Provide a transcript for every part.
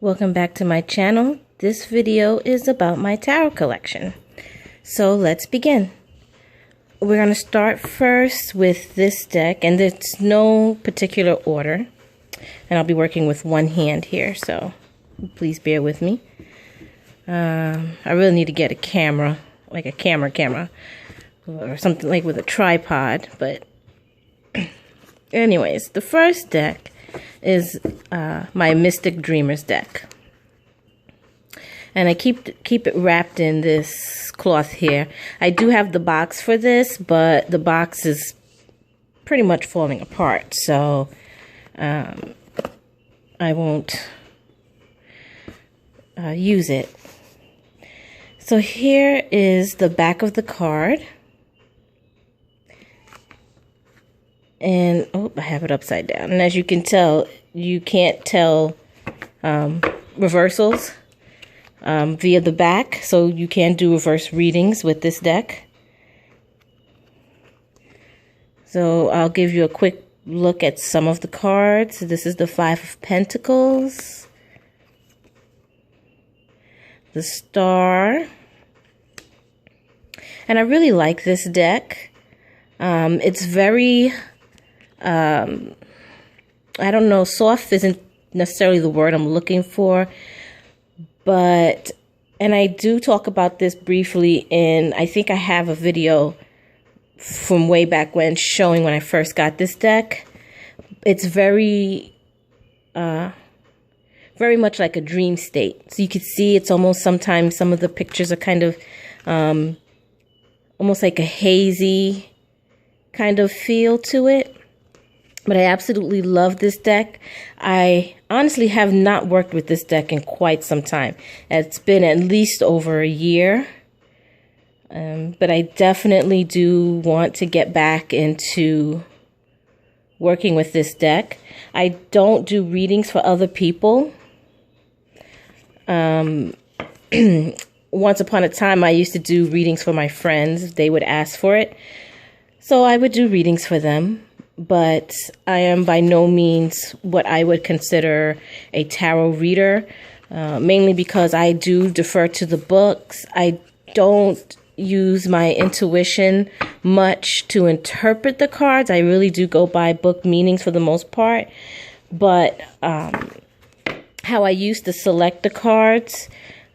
Welcome back to my channel. This video is about my tarot collection. So let's begin. We're going to start first with this deck, and it's no particular order. And I'll be working with one hand here, so please bear with me. I really need to get a camera, like a camera, or something like with a tripod. But anyways, the first deck is my Mystic Dreamers deck, and I keep it wrapped in this cloth here. I do have the box for this, but the box is pretty much falling apart, so I won't use it. So here is the back of the card. And, oh, I have it upside down. And as you can tell, you can't tell reversals via the back. So you can do reverse readings with this deck. So I'll give you a quick look at some of the cards. This is the Five of Pentacles, the Star. And I really like this deck. It's very... I don't know, soft isn't necessarily the word I'm looking for, but, and I do talk about this briefly in, I think I have a video from way back when showing when I first got this deck. It's very much like a dream state. So you could see it's almost, sometimes some of the pictures are kind of, almost like a hazy kind of feel to it. But I absolutely love this deck. I honestly have not worked with this deck in quite some time. It's been at least over a year. But I definitely do want to get back into working with this deck. I don't do readings for other people. Once upon a time, I used to do readings for my friends. They would ask for it. So I would do readings for them. But I am by no means what I would consider a tarot reader, mainly because I do defer to the books. I don't use my intuition much to interpret the cards. I really do go by book meanings for the most part. But how I used to select the cards,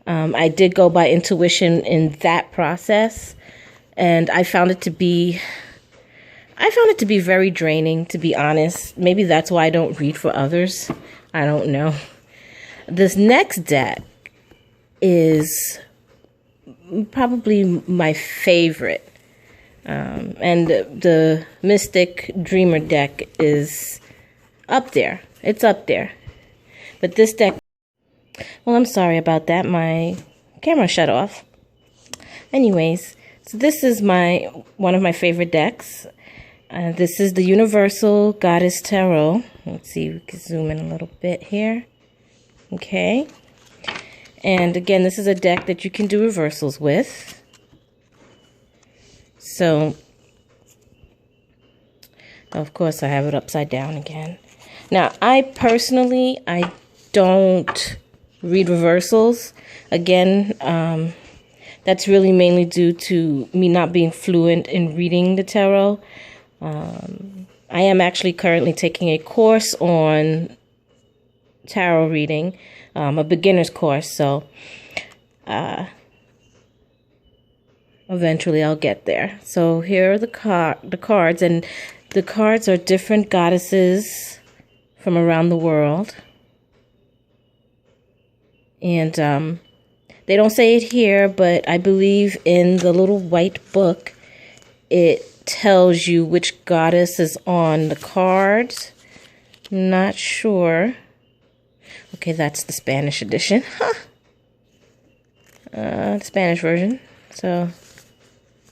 I did go by intuition in that process. And I found it to be very draining, to be honest. Maybe that's why I don't read for others. I don't know. This next deck is probably my favorite. And the Mystic Dreamer deck is up there. It's up there. But this deck... Well, I'm sorry about that. My camera shut off. Anyways, so this is one of my favorite decks. This is the Universal Goddess Tarot. Let's see, we can zoom in a little bit here. Okay. And again, this is a deck that you can do reversals with. So, of course, I have it upside down again. Now, I don't read reversals. Again, that's really mainly due to me not being fluent in reading the tarot. I am actually currently taking a course on tarot reading, a beginner's course, so eventually I'll get there. So here are the cards, and the cards are different goddesses from around the world. And they don't say it here, but I believe in the little white book, it tells you which goddess is on the cards. Not sure. Okay, that's the Spanish edition. The Spanish version. So,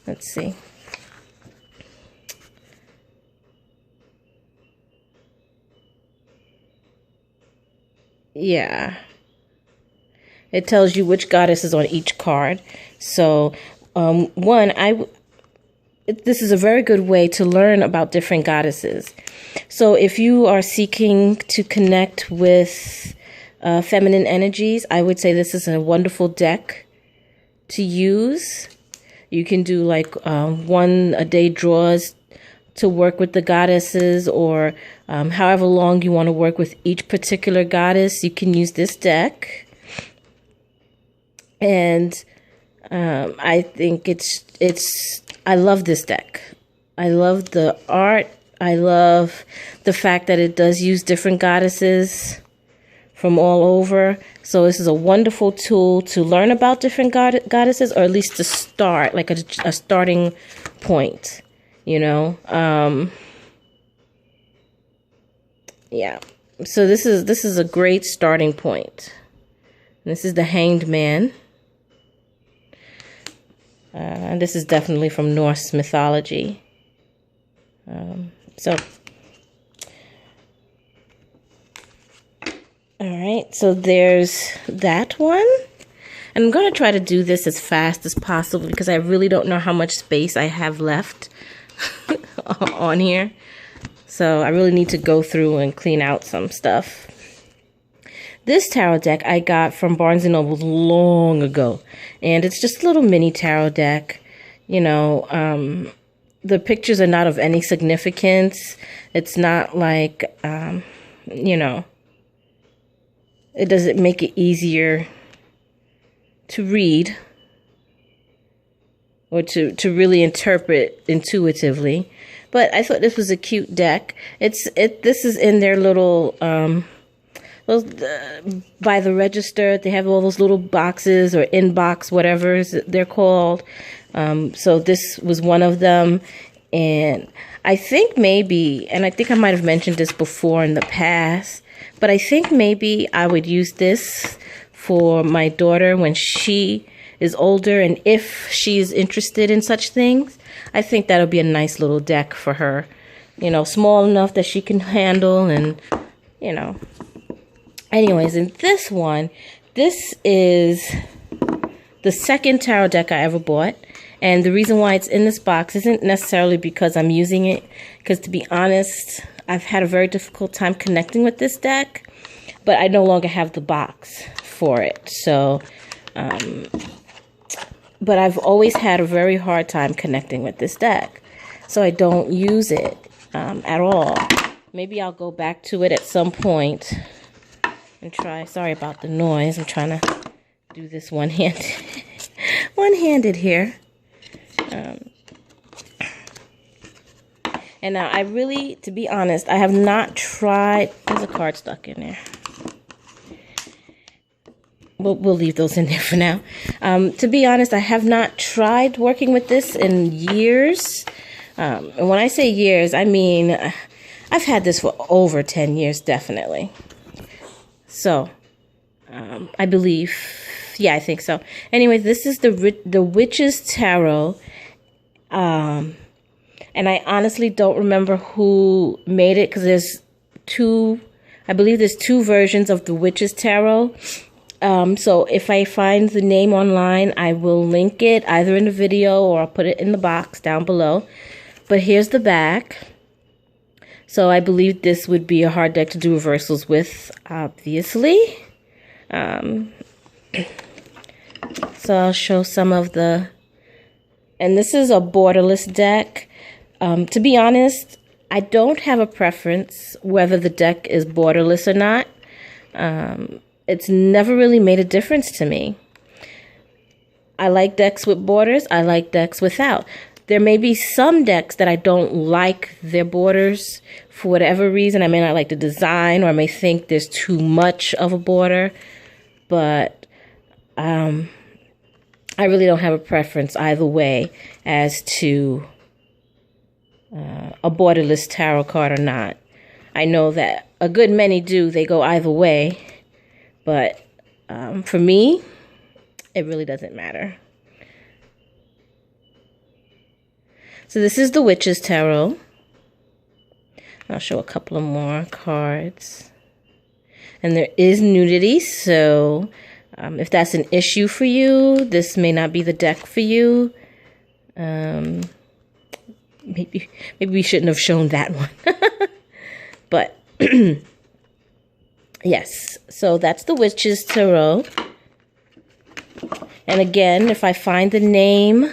let's see. Yeah. It tells you which goddess is on each card. So, this is a very good way to learn about different goddesses. So if you are seeking to connect with feminine energies, I would say this is a wonderful deck to use. You can do like 1 a day draws to work with the goddesses, or however long you want to work with each particular goddess. You can use this deck. And I think I love this deck. I love the art. I love the fact that it does use different goddesses from all over. So this is a wonderful tool to learn about different goddesses, or at least to start, like a starting point, you know. Yeah. So this is a great starting point. This is the Hanged Man. And this is definitely from Norse mythology. All right, so there's that one. And I'm going to try to do this as fast as possible because I really don't know how much space I have left on here. So I really need to go through and clean out some stuff. This tarot deck I got from Barnes & Noble long ago. And it's just a little mini tarot deck. You know, the pictures are not of any significance. It's not like, you know, it doesn't make it easier to read or to really interpret intuitively. But I thought this was a cute deck. This is in their little by the register. They have all those little boxes or inbox, whatever they're called. So this was one of them. And I think maybe, and I think I might have mentioned this before in the past, but I think maybe I would use this for my daughter when she is older, and if she is interested in such things. I think that'll be a nice little deck for her. You know, small enough that she can handle, and, you know. Anyways, in this one, this is the second tarot deck I ever bought. And the reason why it's in this box isn't necessarily because I'm using it. Because to be honest, I've had a very difficult time connecting with this deck. But I no longer have the box for it. So, but I've always had a very hard time connecting with this deck. So I don't use it at all. Maybe I'll go back to it at some point and try. Sorry about the noise. I'm trying to do this one-handed. One-handed here. And now I really, to be honest, I have not tried. There's a card stuck in there. We'll leave those in there for now. To be honest, I have not tried working with this in years. And when I say years, I mean I've had this for over 10 years, definitely. So, I believe, yeah, I think so. Anyway, this is the Witch's Tarot. And I honestly don't remember who made it, because there's I believe there's two versions of the Witch's Tarot. So if I find the name online, I will link it either in the video or I'll put it in the box down below. But here's the back. So I believe this would be a hard deck to do reversals with, obviously. So I'll show some of the... And this is a borderless deck. To be honest, I don't have a preference whether the deck is borderless or not. It's never really made a difference to me. I like decks with borders. I like decks without. There may be some decks that I don't like their borders for whatever reason. I may not like the design, or I may think there's too much of a border. But I really don't have a preference either way as to a borderless tarot card or not. I know that a good many do. They go either way. But for me, it really doesn't matter. So this is the Witch's Tarot. I'll show a couple of more cards. And there is nudity, so if that's an issue for you, this may not be the deck for you. Maybe we shouldn't have shown that one. But Yes, so that's the Witch's Tarot. And again, if I find the name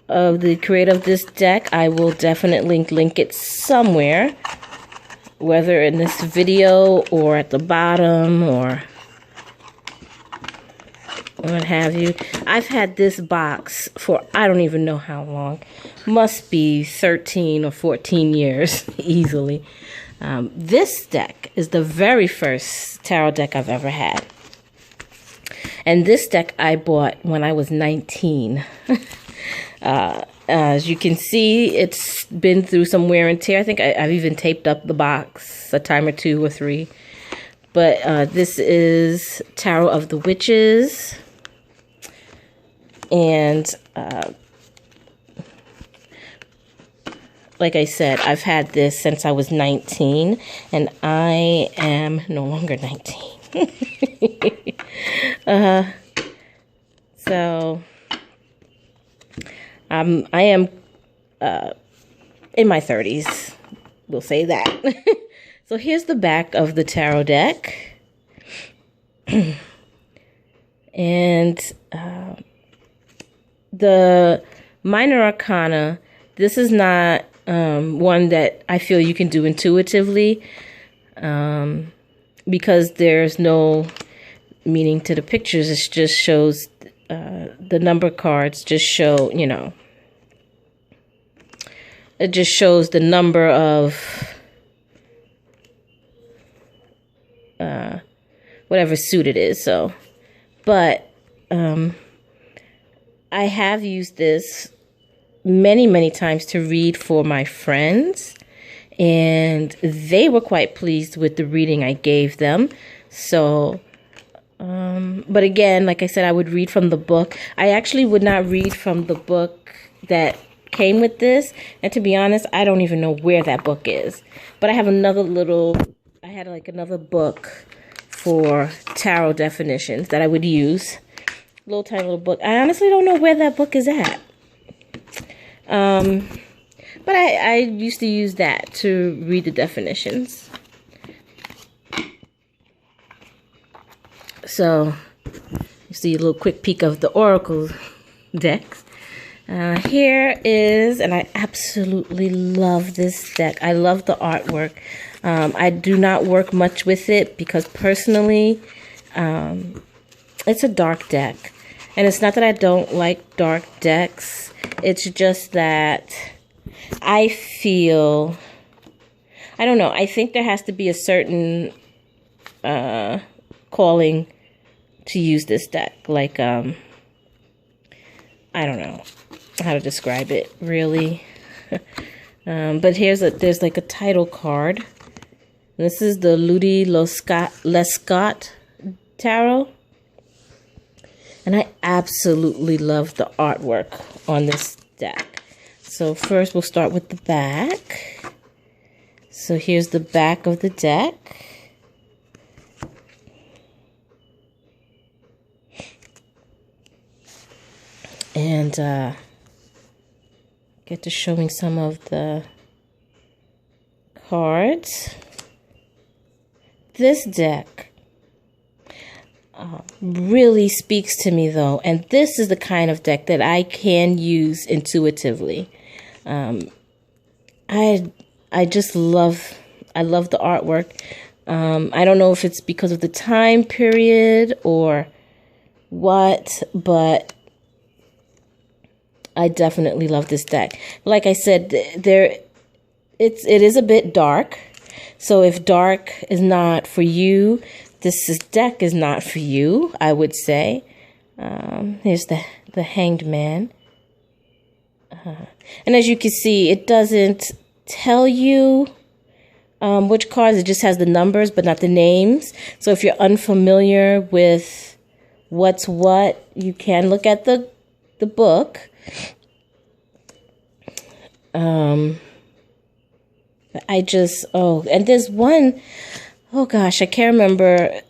of the creator of this deck, I will definitely link it somewhere, whether in this video or at the bottom or what have you. I've had this box for I don't even know how long. Must be 13 or 14 years easily. This deck is the very first tarot deck I've ever had. And this deck I bought when I was 19. As you can see, it's been through some wear and tear. I think I've even taped up the box a time or two or three. But this is Tarot of the Witches. And like I said, I've had this since I was 19. And I am no longer 19. So I am in my 30s. We'll say that. So here's the back of the tarot deck. And the minor arcana, this is not one that I feel you can do intuitively, because there's no meaning to the pictures. It just shows the number cards just show, you know, it just shows the number of whatever suit it is. So, but I have used this many times to read for my friends, and they were quite pleased with the reading I gave them. So, but again, like I said, I would read from the book. I actually would not read from the book that came with this. And to be honest, I don't even know where that book is. But I have I had like another book for tarot definitions that I would use. Little tiny little book. I honestly don't know where that book is at. But I used to use that to read the definitions. So, you see a little quick peek of the Oracle decks. Here is, and I absolutely love this deck. I love the artwork. I do not work much with it because personally, it's a dark deck. And it's not that I don't like dark decks. It's just that I feel, I don't know, I think there has to be a certain calling to use this deck. Like, I don't know how to describe it, really. But there's like a title card. This is the Ludylecot tarot. And I absolutely love the artwork on this deck. So first we'll start with the back. So here's the back of the deck. And get to showing some of the cards. This deck really speaks to me, though, and this is the kind of deck that I can use intuitively. I just love the artwork. I don't know if it's because of the time period or what, but I definitely love this deck. Like I said, it is a bit dark. So if dark is not for you, this deck is not for you, I would say. Here's the Hanged Man. And as you can see, it doesn't tell you which cards. It just has the numbers, but not the names. So if you're unfamiliar with what's what, you can look at the book. And there's one, oh gosh, I can't remember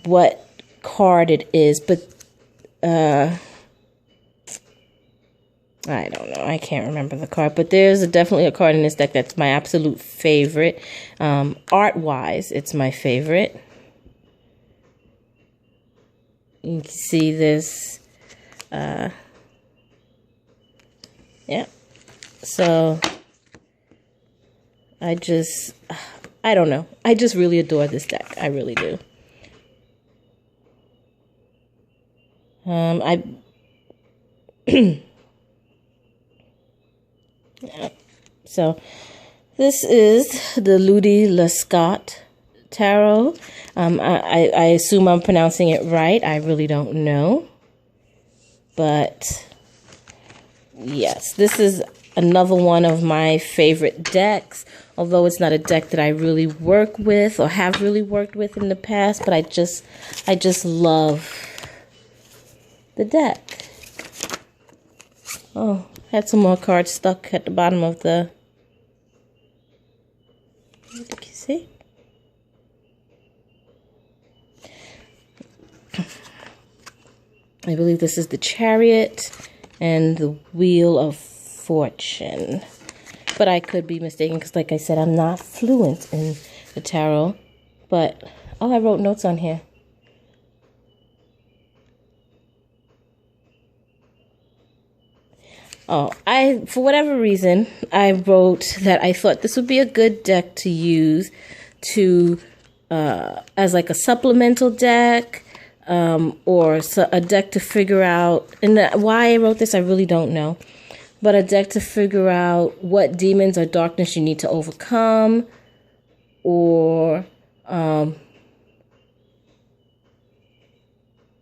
what card it is, but I don't know. I can't remember the card, but there's definitely a card in this deck that's my absolute favorite. Art-wise, it's my favorite. You can see this. Yeah. So, I don't know. I just really adore this deck. I really do. Yeah. So this is the Ludylecot tarot. I assume I'm pronouncing it right. I really don't know. But yes, this is another one of my favorite decks. Although it's not a deck that I really work with or have really worked with in the past, but I just love the deck. Oh, had some more cards stuck at the bottom of the... You can see? I believe this is the Chariot and the Wheel of Fortune. But I could be mistaken because, like I said, I'm not fluent in the tarot. But, oh, I wrote notes on here. Oh, for whatever reason, I wrote that I thought this would be a good deck to use as like a supplemental deck, or a deck to figure out, and why I wrote this, I really don't know, but a deck to figure out what demons or darkness you need to overcome, or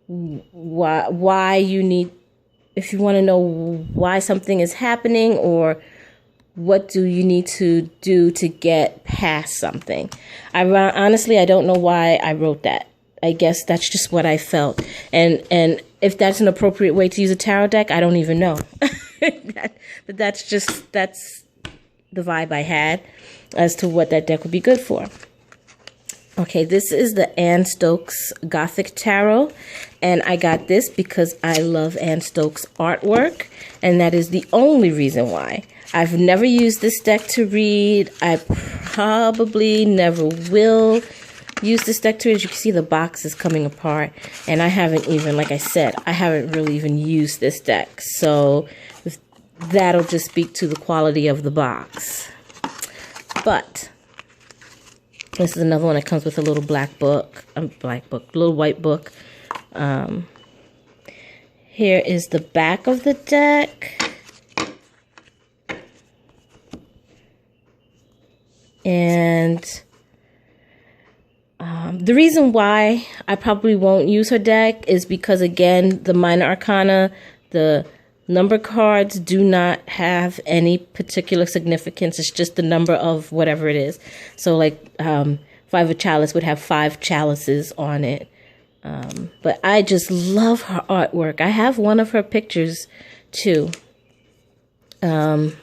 why you need, if you want to know why something is happening, or what do you need to do to get past something. Honestly, I don't know why I wrote that. I guess that's just what I felt. And if that's an appropriate way to use a tarot deck, I don't even know. But that's the vibe I had as to what that deck would be good for. Okay, this is the Anne Stokes Gothic Tarot, and I got this because I love Anne Stokes' artwork, and that is the only reason why. I've never used this deck to read. I probably never will use this deck to read. As you can see, the box is coming apart, and I haven't even, like I said, I haven't really even used this deck, so that'll just speak to the quality of the box. But this is another one that comes with a little little white book. Here is the back of the deck. And the reason why I probably won't use her deck is because, again, the minor arcana, the number cards do not have any particular significance. It's just the number of whatever it is. So, like, Five of Chalice would have 5 chalices on it. But I just love her artwork. I have one of her pictures, too. And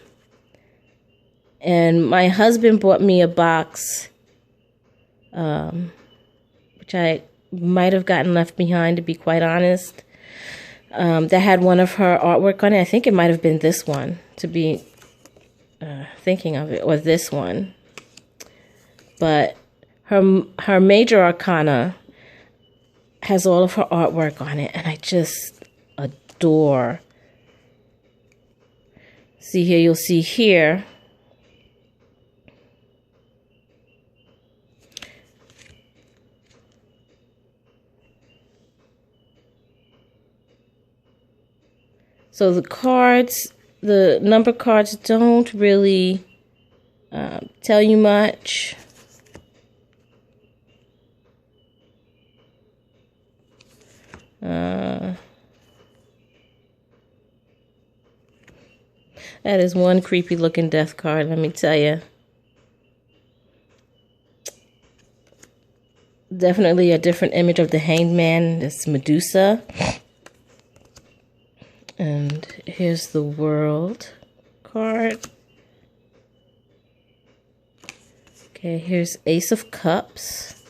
my husband bought me a box, which I might have gotten left behind, to be quite honest. That had one of her artwork on it. I think it might have been this one, to be thinking of it, or this one. But her major arcana has all of her artwork on it, and I just adore. See here, you'll see here. So the cards, the number cards don't really tell you much. That is one creepy looking death card, let me tell you. Definitely a different image of the Hanged Man. This Medusa. And here's the World card. Okay, here's Ace of Cups.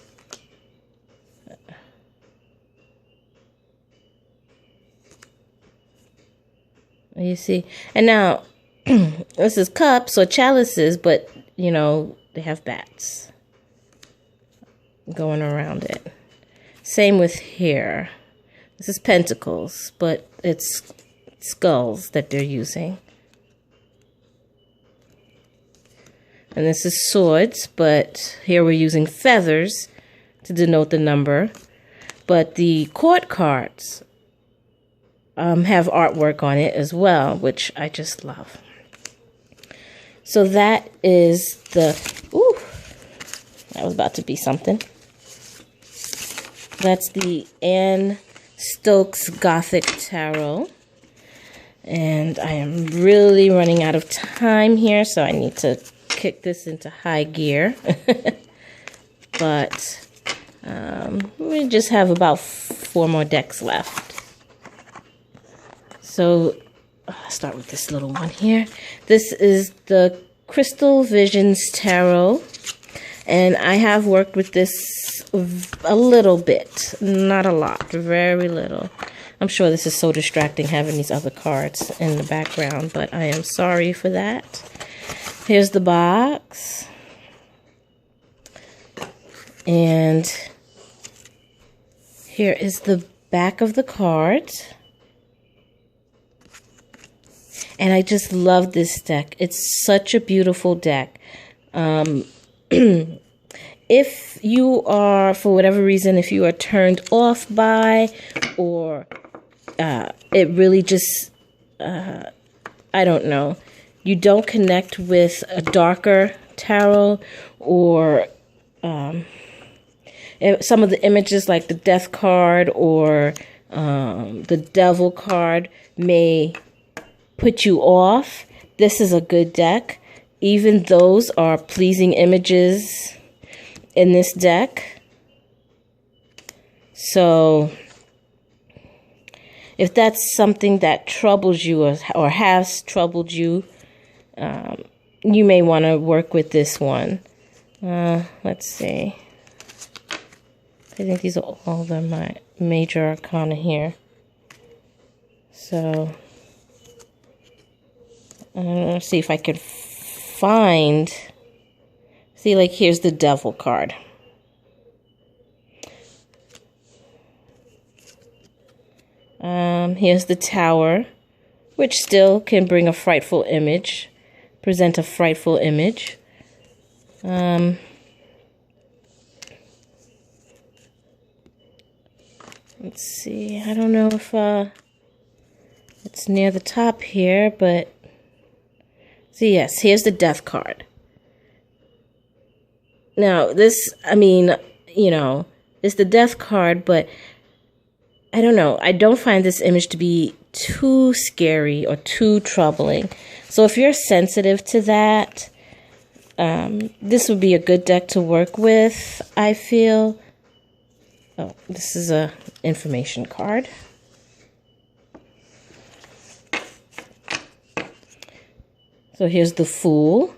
You see? And now, this is cups or chalices, but, you know, they have bats going around it. Same with here. This is pentacles, but it's skulls that they're using. And this is swords, but here we're using feathers to denote the number. But the court cards have artwork on it as well, which I just love. So that is the... Ooh, that was about to be something. That's the Anne Stokes Gothic Tarot. And I am really running out of time here, so I need to kick this into high gear. But we just have about 4 more decks left. So I'll start with this little one here. This is the Crystal Visions Tarot. And I have worked with this a little bit. Not a lot. Very little. I'm sure this is so distracting having these other cards in the background, but I am sorry for that. Here's the box. And here is the back of the cards. And I just love this deck. It's such a beautiful deck. If you are, for whatever reason, if you are turned off by, or it really just, I don't know, you don't connect with a darker tarot, or some of the images like the death card or the devil card may put you off, this is a good deck. Even those are pleasing images in this deck. So if that's something that troubles you or has troubled you, you may want to work with this one. Let's see. I think these are all my major arcana here. So let's see if I could find. See, like here's the devil card. Here's the tower, which still can bring a frightful image, present a frightful image. Let's see, I don't know if it's near the top here, but see, yes, here's the death card. Now, this, I mean, you know, it's the death card, but I don't know. I don't find this image to be too scary or too troubling. So if you're sensitive to that, this would be a good deck to work with, I feel. Oh, this is a information card. So here's the Fool.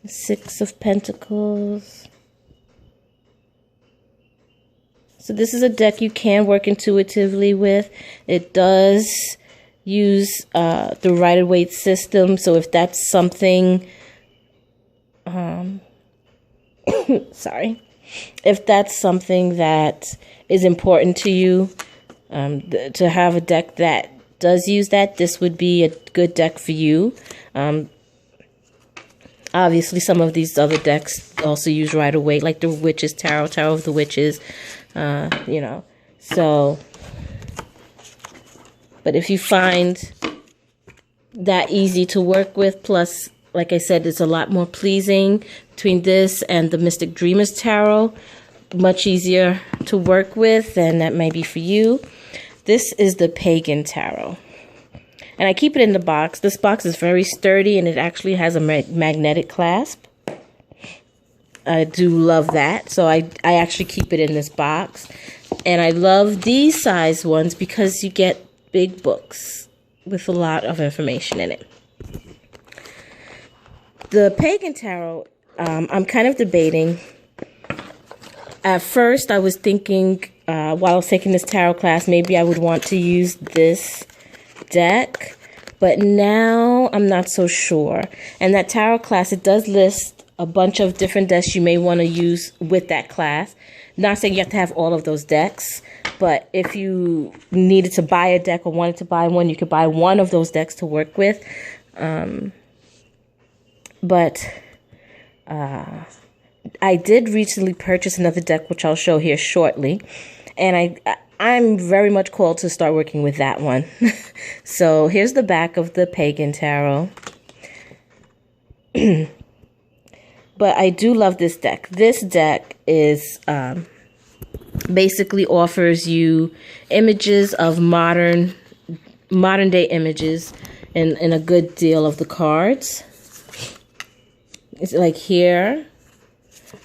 The Six of Pentacles. So this is a deck you can work intuitively with. It does use the Rider-Waite system. So if that's something, sorry, if that's something that is important to you, to have a deck that does use that, this would be a good deck for you. Obviously, some of these other decks also use Rider-Waite, like the Witches Tarot, Tarot of the Witches, you know. So, but if you find that easy to work with, plus, like I said, it's a lot more pleasing between this and the Mystic Dreamers Tarot, much easier to work with, and that may be for you. This is the Pagan Tarot. And I keep it in the box. This box is very sturdy, and it actually has a magnetic clasp. I do love that. So I actually keep it in this box. And I love these size ones because you get big books with a lot of information in it. The Pagan Tarot, I'm kind of debating At first, I was thinking, while I was taking this tarot class, maybe I would want to use this deck. But now I'm not so sure. And that tarot class, it does list a bunch of different decks you may want to use with that class. Not saying you have to have all of those decks, but if you needed to buy a deck or wanted to buy one, you could buy one of those decks to work with. I did recently purchase another deck, which I'll show here shortly. And I'm very much called to start working with that one. So here's the back of the Pagan Tarot. But I do love this deck. This deck is basically offers you images of modern day images in a good deal of the cards. It's like here.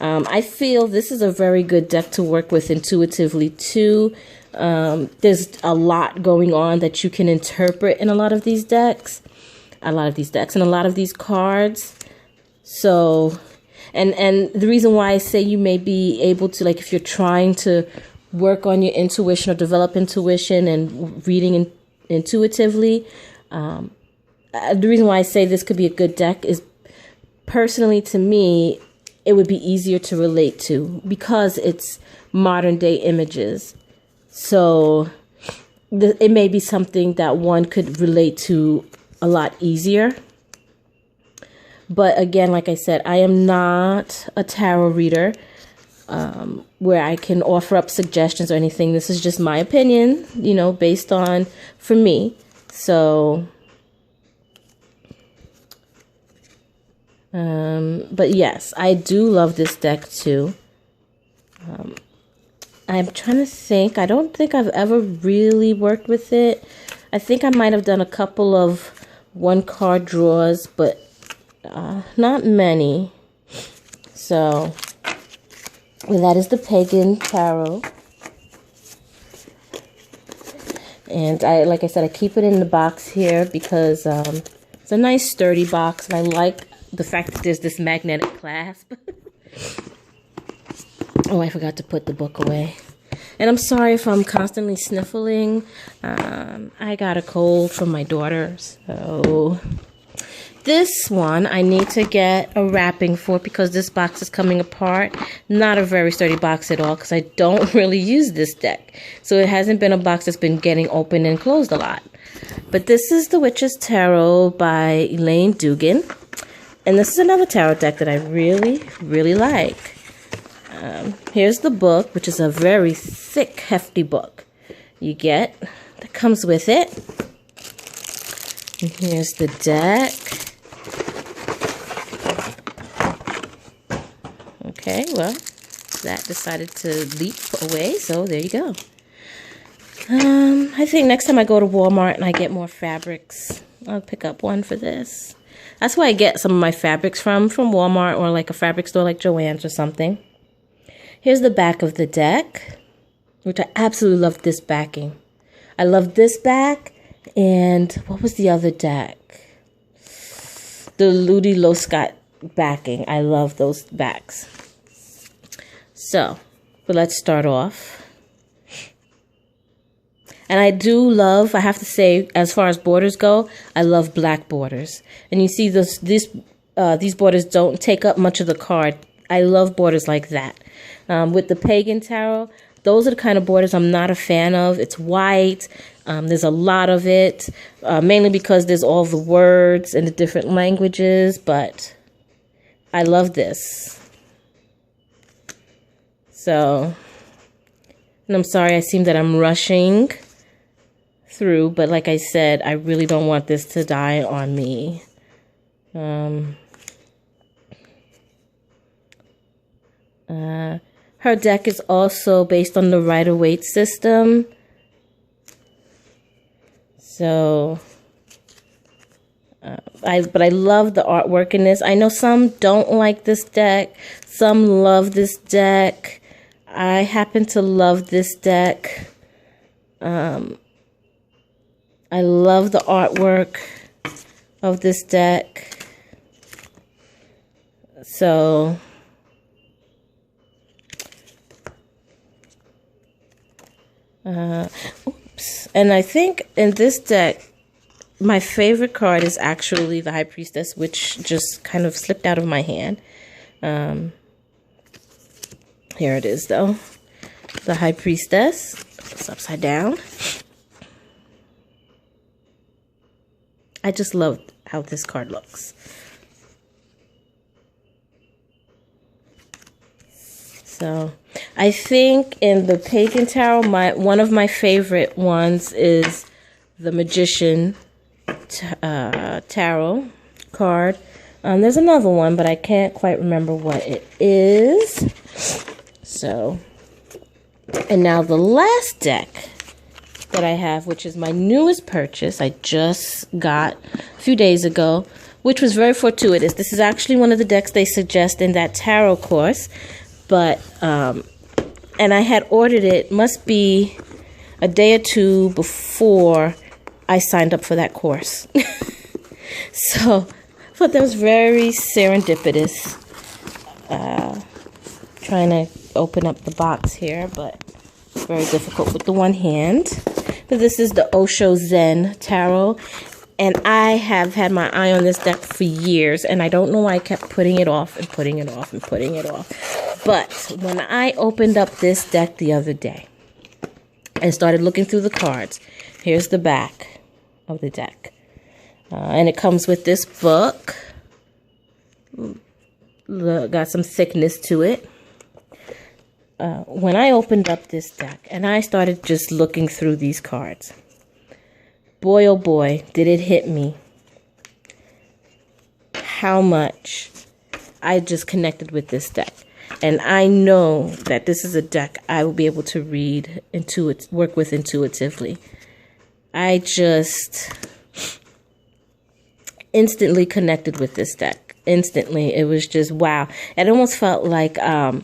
I feel this is a very good deck to work with intuitively too. There's a lot going on that you can interpret in a lot of these decks. And a lot of these cards. So, and the reason why I say you may be able to, like, if you're trying to work on your intuition or develop intuition and reading intuitively, the reason why I say this could be a good deck is, personally to me, it would be easier to relate to because it's modern day images. So it may be something that one could relate to a lot easier. But again, like I said, I am not a tarot reader where I can offer up suggestions or anything. This is just my opinion, based on, for me. So, but yes, I do love this deck too. I'm trying to think. I don't think I've ever really worked with it. I think I might have done a couple of one-card draws, but not many. So, that is the Pagan Tarot. And like I said, I keep it in the box here because it's a nice sturdy box, and I like the fact that there's this magnetic clasp. Oh, I forgot to put the book away. And I'm sorry if I'm constantly sniffling. I got a cold from my daughter. So this one I need to get a wrapping for because this box is coming apart. Not a very sturdy box at all because I don't really use this deck. So it hasn't been a box that's been getting opened and closed a lot. But this is The Witch's Tarot by Elaine Dugan. And this is another tarot deck that I really, really like. Here's the book, which is a very thick, hefty book that comes with it. And here's the deck. Okay, well, that decided to leap away, so there you go. I think next time I go to Walmart and I get more fabrics, I'll pick up one for this. That's where I get some of my fabrics from Walmart or like a fabric store like Joann's or something. Here's the back of the deck, which I absolutely love this backing. I love this back, and what was the other deck? The Ludylecot backing. I love those backs. So, but let's start off. And I do love, I have to say, as far as borders go, I love black borders. And you see these borders don't take up much of the card. I love borders like that. With the Pagan Tarot, those are the kind of borders I'm not a fan of. It's white. There's a lot of it, mainly because there's all the words in the different languages, but I love this. So, and I'm sorry, I seem that I'm rushing through, but like I said, I really don't want this to die on me. Her deck is also based on the Rider-Waite system. So, but I love the artwork in this. I know some don't like this deck. Some love this deck. I happen to love this deck. I love the artwork of this deck. So, Oops. And I think in this deck, my favorite card is actually the High Priestess, which just kind of slipped out of my hand. Here it is, though. The High Priestess. It's upside down. I just love how this card looks. So, I think in the Pagan Tarot, one of my favorite ones is the Magician Tarot card. There's another one, but I can't quite remember what it is. So, and now the last deck that I have, which is my newest purchase, I just got a few days ago, which was very fortuitous. This is actually one of the decks they suggest in that tarot course. But, and I had ordered it, must be a day or two before I signed up for that course. So, I thought that was very serendipitous. Trying to open up the box here, but it's very difficult with the one hand. But this is the Osho Zen Tarot. And I have had my eye on this deck for years, and I don't know why I kept putting it off and putting it off and putting it off. But when I opened up this deck the other day and started looking through the cards, here's the back of the deck. And it comes with this book. Look, got some thickness to it. When I opened up this deck and I started just looking through these cards, boy, oh boy, did it hit me how much I just connected with this deck. And I know that this is a deck I will be able to work with intuitively. I just instantly connected with this deck. Instantly. It was just wow. It almost felt like, I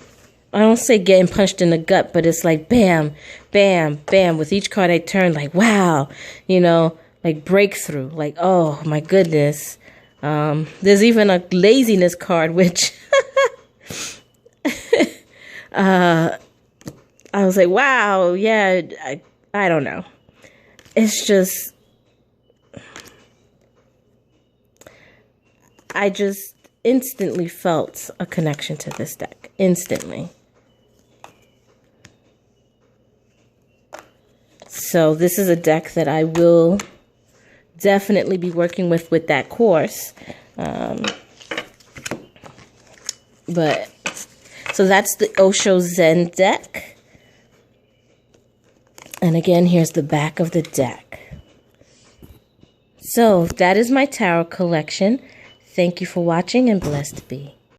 don't say getting punched in the gut, but it's like bam, bam, bam. With each card I turned, like, wow, you know, like breakthrough. Like, oh, my goodness. There's even a laziness card, which I was like, wow, yeah, I don't know. It's just, I just instantly felt a connection to this deck. Instantly. So this is a deck that I will definitely be working with that course. But so that's the Osho Zen deck. And again, here's the back of the deck. So that is my tarot collection. Thank you for watching, and blessed be.